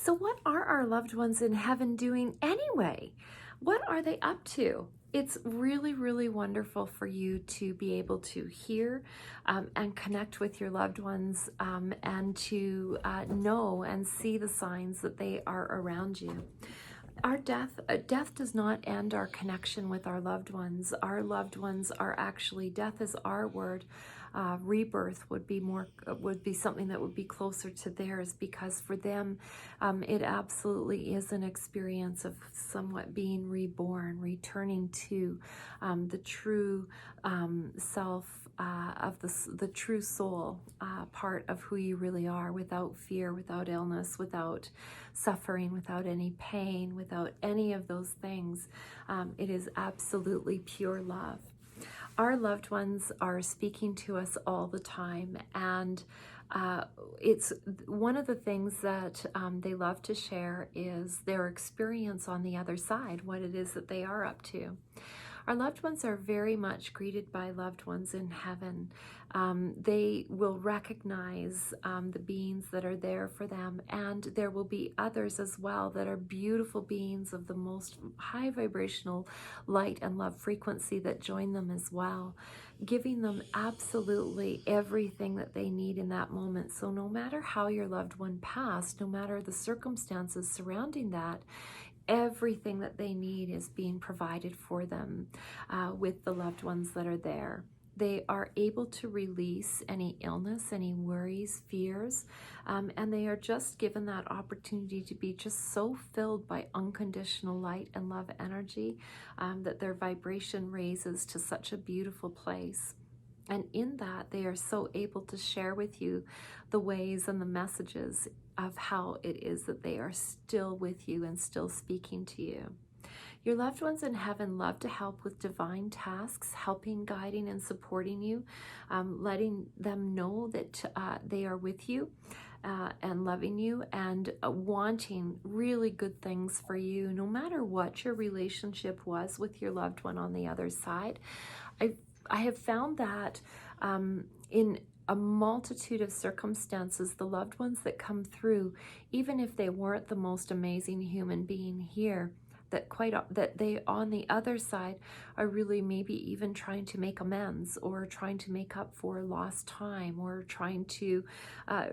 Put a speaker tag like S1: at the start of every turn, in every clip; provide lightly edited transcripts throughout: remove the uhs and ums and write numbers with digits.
S1: So what are our loved ones in heaven doing anyway? What are they up to? It's really, really wonderful for you to be able to hear and connect with your loved ones and to know and see the signs that they are around you. Our death does not end our connection with our loved ones. Our loved ones are actually, death is our word. Rebirth would be something that would be closer to theirs, because for them, it absolutely is an experience of somewhat being reborn, returning to the true self of the true soul part of who you really are, without fear, without illness, without suffering, without any pain, without any of those things. It is absolutely pure love. Our loved ones are speaking to us all the time, and it's one of the things that they love to share is their experience on the other side, what it is that they are up to. Our loved ones are very much greeted by loved ones in heaven. They will recognize the beings that are there for them, and there will be others as well that are beautiful beings of the most high vibrational light and love frequency that join them as well, giving them absolutely everything that they need in that moment. So no matter how your loved one passed, no matter the circumstances surrounding that, everything that they need is being provided for them with the loved ones that are there. They are able to release any illness, any worries, fears, and they are just given that opportunity to be just so filled by unconditional light and love energy that their vibration raises to such a beautiful place. And in that, they are so able to share with you the ways and the messages of how it is that they are still with you and still speaking to you. Your loved ones in heaven love to help with divine tasks, helping, guiding, and supporting you, letting them know that they are with you and loving you and wanting really good things for you, no matter what your relationship was with your loved one on the other side. I have found that in a multitude of circumstances, the loved ones that come through, even if they weren't the most amazing human being here, that they on the other side are really maybe even trying to make amends, or trying to make up for lost time, or trying to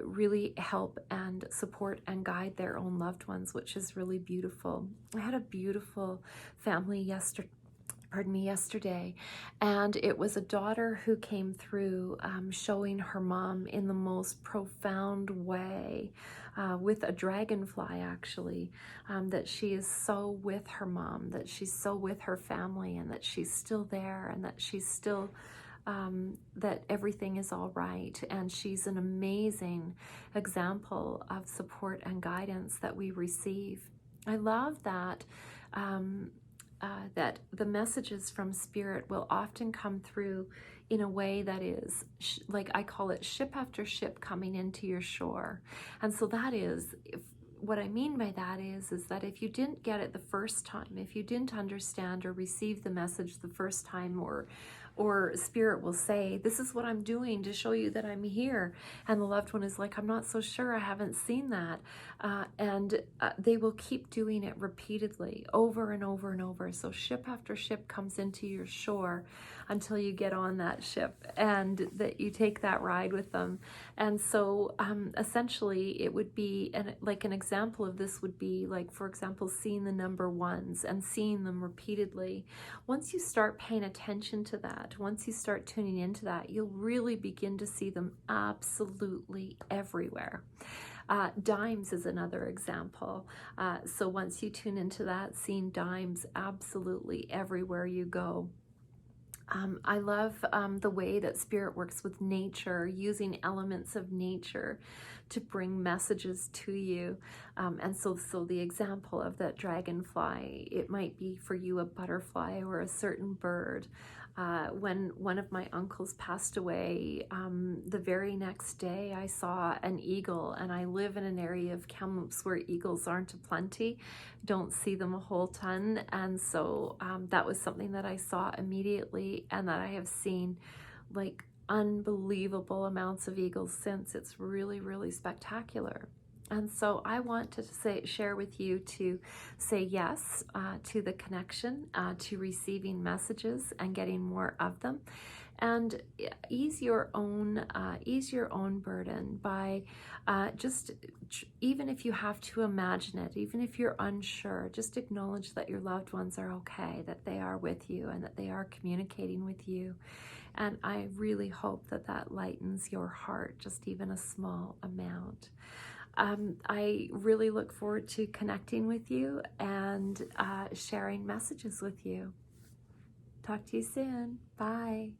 S1: really help and support and guide their own loved ones, which is really beautiful. I had a beautiful family yesterday, and it was a daughter who came through showing her mom in the most profound way with a dragonfly, actually, that she is so with her mom, that she's so with her family, and that she's still there, and that she's still that everything is all right. And she's an amazing example of support and guidance that we receive. I love that that the messages from Spirit will often come through in a way that is, like I call it, ship after ship coming into your shore. And so that is, what I mean by that is that if you didn't get it the first time, if you didn't understand or receive the message the first time, or Spirit will say, this is what I'm doing to show you that I'm here, and the loved one is like, I'm not so sure, I haven't seen that, and they will keep doing it repeatedly over and over and over. So ship after ship comes into your shore until you get on that ship and that you take that ride with them. And so essentially it would be, like an example of this would be, like, for example, seeing the number ones and seeing them repeatedly. Once you start paying attention to that, once you start tuning into that, you'll really begin to see them absolutely everywhere. Dimes is another example. So once you tune into that, seeing dimes absolutely everywhere you go. I love the way that Spirit works with nature, using elements of nature to bring messages to you. And so the example of that dragonfly, it might be for you a butterfly or a certain bird. When one of my uncles passed away, the very next day I saw an eagle, and I live in an area of Kamloops where eagles aren't aplenty, don't see them a whole ton, and so that was something that I saw immediately, and that I have seen like unbelievable amounts of eagles since. It's really, really spectacular. And so I want to share with you to say yes to the connection, to receiving messages and getting more of them, and ease your own burden by even if you have to imagine it, even if you're unsure, just acknowledge that your loved ones are okay, that they are with you, and that they are communicating with you. And I really hope that that lightens your heart, just even a small amount. I really look forward to connecting with you and sharing messages with you. Talk to you soon. Bye.